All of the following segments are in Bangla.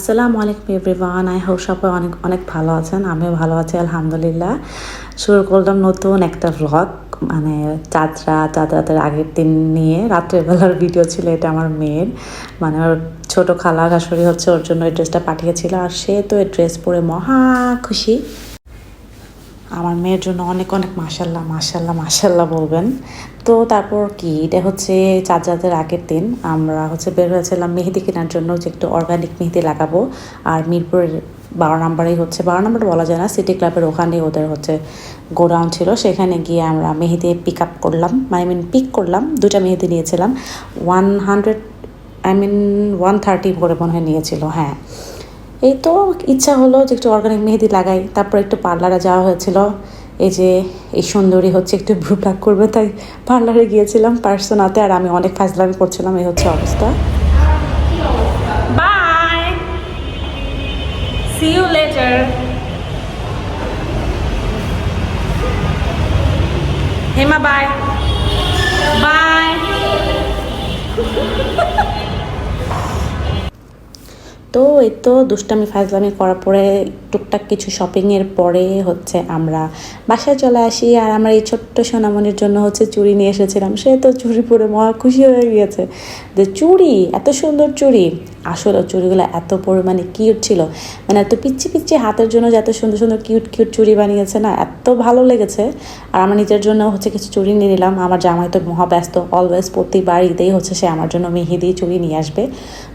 আসসালামু আলাইকুম এভরিওয়ান। আই হোপ সবাই অনেক অনেক ভালো আছেন। আমিও ভালো আছি আলহামদুলিল্লাহ। শুরু করলাম নতুন একটা ভ্লগ, মানে চাঁদ রাতের আগের দিন নিয়ে রাত্রের বেলার ভিডিও ছিল। এটা আমার মেয়ের, মানে ওর ছোটো খালা শাশুড়ি হচ্ছে ওর জন্য এই ড্রেসটা পাঠিয়েছিল, আর সে তো এই ড্রেস পরে মহা খুশি। আমার মেয়ের জন্য অনেক অনেক মাশাল্লাহ মাশাল্লাহ মাশাল্লাহ বলবেন। তো তারপর কি, এটা হচ্ছে চাঁদ রাতের আগের দিন আমরা হচ্ছে বের হয়েছিলাম মেহেদি কেনার জন্য, যে একটু অর্গানিক মেহেদি লাগাবো। আর মিরপুরের 12 নম্বরেই হচ্ছে, 12 নম্বর বলা যায় না, সিটি ক্লাবের ওখানে ওদের হচ্ছে গোডাউন ছিল। সেখানে গিয়ে আমরা মেহেদি পিক করলাম। দুটা মেহেদি নিয়েছিলাম 100, 130 করে মনে হয় নিয়েছিল। হ্যাঁ, এই তো ইচ্ছা হলো যে একটু অর্গানিক মেহেদি লাগাই। তারপর একটু পার্লারে যাওয়া হয়েছিল। এই যে এই সুন্দরী হচ্ছে একটু ভ্রু প্লাক করবে, তাই পার্লারে গিয়েছিলাম পার্সোনাতে, আর আমি অনেক ফাজলামি করছিলাম। এই হচ্ছে অবস্থা। Bye, see you later. Hema bye bye. তো এই তো দুষ্টামি ফাজলামি করার পরে টুকটাক কিছু শপিংয়ের পরে হচ্ছে আমরা বাসায় চলে আসি। আর আমার এই ছোট্ট সোনামণির জন্য হচ্ছে চুড়ি নিয়ে এসেছিলাম। সে তো চুড়ি পরে মহা খুশি হয়ে গিয়েছে যে চুড়ি, এত সুন্দর চুড়ি। আসলে চুড়িগুলো এত পরিমাণে কিউট ছিল, মানে এত পিচ্ছি পিচ্ছি হাতের জন্য যে এত সুন্দর সুন্দর কিউট কিউট চুড়ি বানিয়েছে না, এত ভালো লেগেছে। আর আমার নিজের জন্য হচ্ছে কিছু চুড়ি নিয়ে নিলাম। আমার জামাই তো মহা ব্যস্ত, অলওয়েজ প্রতিবার ঈদেই হচ্ছে সে আমার জন্য মেহেদি চুড়ি নিয়ে আসবে।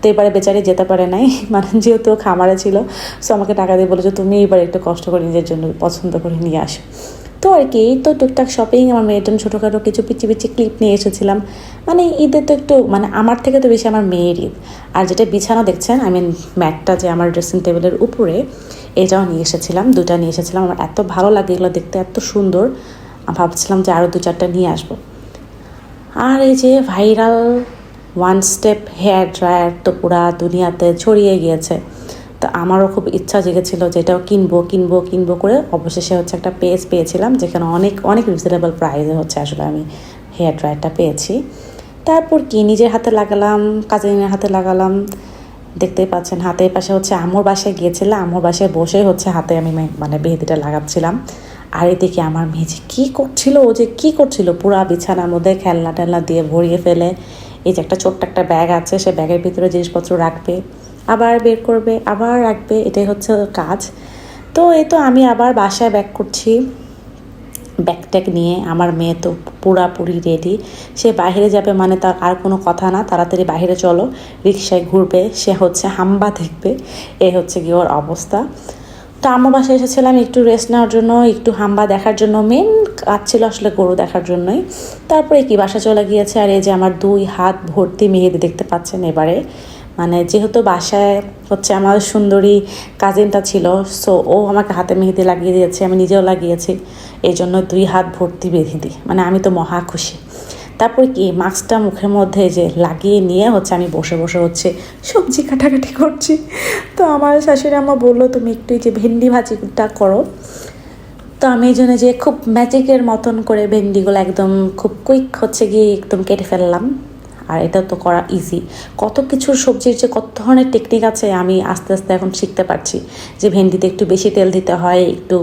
তো এবারে বেচারি যেতে পারে নাই, মানে যেহেতু খামারে ছিল। সো আমাকে টাকা দিয়ে বলেছে তুমি এবার একটু কষ্ট করে নিজের জন্য পছন্দ করে নিয়ে আসো। তো আর কি, এই তো টুকটাক শপিং। আমার মেয়ের জন্য ছোটোখাটো কিছু পিচ্ছি পিচ্ছি ক্লিপ নিয়ে এসেছিলাম। মানে ঈদে তো একটু, মানে আমার থেকে তো বেশি আমার মেয়ের ঈদ। আর যেটা বিছানা দেখছেন, ম্যাটটা যে আমার ড্রেসিং টেবিলের উপরে, এটাও নিয়ে এসেছিলাম। দুটা নিয়ে এসেছিলাম। আমার এত ভালো লাগে এগুলো দেখতে, এত সুন্দর। ভাবছিলাম যে আরও 2-4টা নিয়ে আসবো। আর এই যে viral one step hair dryer তো পুরা দুনিয়াতে ছড়িয়ে গিয়েছে। তো আমারও খুব ইচ্ছা জেগেছিল যে এটাও কিনবো করে অবশেষে হচ্ছে একটা পেজ পেয়েছিলাম, যেখানে অনেক অনেক রিজনেবল প্রাইসে হচ্ছে আসলে আমি হেয়ার ড্রায়ারটা পেয়েছি। তারপর কি নিজের হাতে লাগালাম, কাজিনের হাতে লাগালাম। দেখতেই পাচ্ছেন হাতের পাশে হচ্ছে আম্মুর বাসায় গিয়েছিলাম, আম্মুর বাসায় বসে হচ্ছে হাতে আমি মানে মেহেদিটা লাগাচ্ছিলাম। আর এদিকে আমার মেয়ে যে কী করছিল, ও যে কী করছিল, পুরা বিছানার মধ্যে খেলনা টেলনা দিয়ে ভরিয়ে ফেলে। এই যে একটা ছোট্ট একটা ব্যাগ আছে, সে ব্যাগের ভিতরে জিনিসপত্র রাখবে, আবার বের করবে, আবার রাখবে, এটাই হচ্ছে কাজ। তো এই তো আমি আবার বাসায় ব্যাক করছি ব্যাগট্যাগ নিয়ে। আমার মেয়ে তো পুরাপুরি রেডি। সে বাইরে যাবে মানে তার আর কোনো কথা না, তাড়াতাড়ি বাইরে চলো, রিক্সায় ঘুরবে, সে হচ্ছে হাম্বা দেখবে। এই হচ্ছে কি ওর অবস্থা। তো আমার বাসায় এসেছিলাম একটু রেস্ট নেওয়ার জন্য, একটু হাম্বা দেখার জন্য। মেন কাজ ছিল আসলে গরু দেখার জন্যই। তারপরে কি বাসা চলে গিয়েছে। আর এই যে আমার 2 হাত ভর্তি মেহেদি দেখতে পাচ্ছেন এবারে। মানে যেহেতু বাসায় হচ্ছে আমার সুন্দরী কাজিনটা ছিল, সো ও আমাকে হাতে মেহেদি লাগিয়ে দিয়েছে, আমি নিজেও লাগিয়েছি। এই জন্য 2 হাত ভর্তি মেহেদি, মানে আমি তো মহা খুশি। তারপর কি মাস্কটা মুখের মধ্যে যে লাগিয়ে নিয়ে হচ্ছে আমি বসে বসে হচ্ছে সবজি কাটাকাটি করছি। তো আমার শাশুড়ি আম্মা বললো তুমি একটু যে ভেন্ডি ভাজিটা করো। তো আমি এই জন্য যে খুব ম্যাজিকের মতন করে ভেন্ডিগুলো একদম খুব কুইক হচ্ছে গিয়ে একদম কেটে ফেললাম। আর এটা তো করা ইজি। কত কিছুর সবজির যে কত ধরনের টেকনিক আছে আমি আস্তে আস্তে এখন শিখতে পারছি। যে ভেন্ডিতে একটু বেশি তেল দিতে হয়, একটু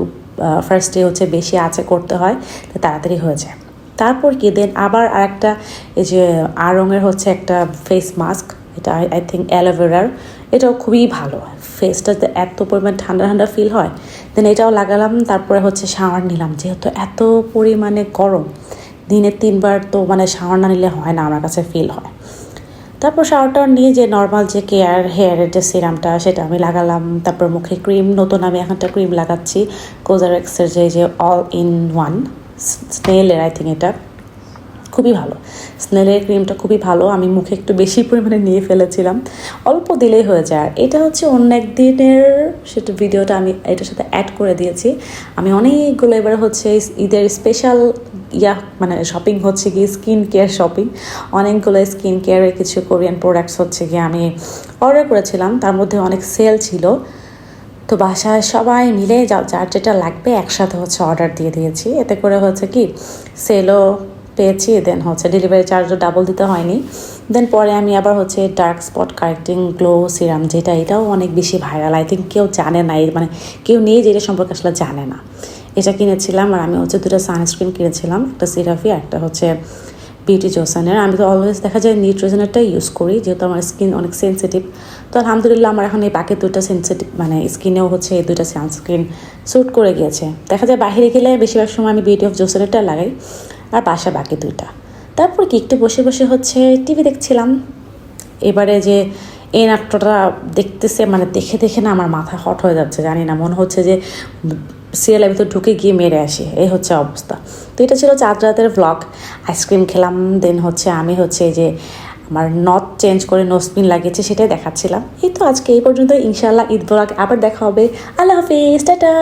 ফার্স্টে হচ্ছে বেশি আঁচে করতে হয়, তো তাড়াতাড়ি হয়ে যায়। তারপর কি দেন আবার আরেকটা, এই যে আড়ঙের হচ্ছে একটা ফেস মাস্ক, এটা আই থিঙ্ক অ্যালোভেরার। এটাও খুবই ভালো, ফেসটাতে এত পরিমাণ ঠান্ডা ঠান্ডা ফিল হয়। দেন এটাও লাগালাম। তারপরে হচ্ছে শাওয়ার নিলাম, যেহেতু এত পরিমাণে গরম, দিনে 3বার তো মানে শাওয়ার না নিলে হয় না, আমার কাছে ফিল হয়। তারপর শাওয়ারটা নিয়ে যে নর্মাল যে কেয়ার হেয়ারের যে সিরামটা সেটা আমি লাগালাম। তারপর মুখে ক্রিম, নতুন আমি এখন একটা ক্রিম লাগাচ্ছি কোজারেক্সের যে অল ইন ওয়ান স্নেলের, আই থিঙ্ক এটা খুবই ভালো। স্নেলের ক্রিমটা খুবই ভালো, আমি মুখে একটু বেশি পরিমাণে নিয়ে ফেলেছিলাম, অল্প দিলেই হয়ে যায়। এটা হচ্ছে অন্য একদিনের সেটা ভিডিওটা আমি এটার সাথে অ্যাড করে দিয়েছি। আমি অনেকগুলো এবার হচ্ছে ঈদের স্পেশাল মানে শপিং হচ্ছে গিয়ে স্কিন কেয়ার শপিং। অনেকগুলো স্কিন কেয়ারের কিছু কোরিয়ান প্রোডাক্টস হচ্ছে গিয়ে আমি অর্ডার করেছিলাম, তার মধ্যে অনেক সেল ছিল। তো বাসায় সবাই মিলে যার যেটা লাগবে একসাথে হচ্ছে অর্ডার দিয়ে দিয়েছি। এতে করে হচ্ছে কি সেলও পেয়েছি, দেন হচ্ছে ডেলিভারি চার্জও ডাবল দিতে হয়নি। দেন পরে আমি আবার হচ্ছে dark spot correcting glow serum, যেটা এটাও অনেক বেশি ভাইরাল, আই থিঙ্ক কেউ জানে না, মানে কেউ নেই যেটা সম্পর্কে আসলে জানে না। এটা কিনেছিলাম। আর আমি হচ্ছে 2টা সানস্ক্রিন কিনেছিলাম, একটা সিরাফি, একটা হচ্ছে বিউটি জোসানের। আমি তো অলওয়েজ দেখা যায় নিউট্রিজনেরটাই ইউজ করি, যেহেতু আমার স্কিন অনেক সেন্সিটিভ। তো আলহামদুলিল্লাহ আমার এখন এই বাকি 2টা সেন্সিটিভ মানে স্কিনেও হচ্ছে এই 2টা সানস্ক্রিন স্যুট করে গিয়েছে। দেখা যায় বাইরে গেলে বেশিরভাগ সময় আমি বিউটি অফ জোসানেরটা লাগাই, আর বাসা বাকি 2টা। তারপর কি একটু বসে বসে হচ্ছে টিভি দেখছিলাম। এবারে যে এই নাট্যটা দেখতেছে, মানে দেখে দেখে না আমার মাথা হট হয়ে যাচ্ছে, জানি না, মনে হচ্ছে যে সিরিয়ালের ভিতর ঢুকে গিয়ে মেরে আসি, এই হচ্ছে অবস্থা। তো এটা ছিল চাঁদ রাতের ভ্লগ। আইসক্রিম খেলাম, দেন হচ্ছে আমি হচ্ছে যে আমার নথ চেঞ্জ করে নোসপিন লাগিয়েছে সেটাই দেখাচ্ছিলাম। এই তো আজকে এই পর্যন্ত, ইনশাআল্লাহ ঈদ ভ্লগ আবার দেখা হবে। আল্লাহ হাফিজ, টাটা।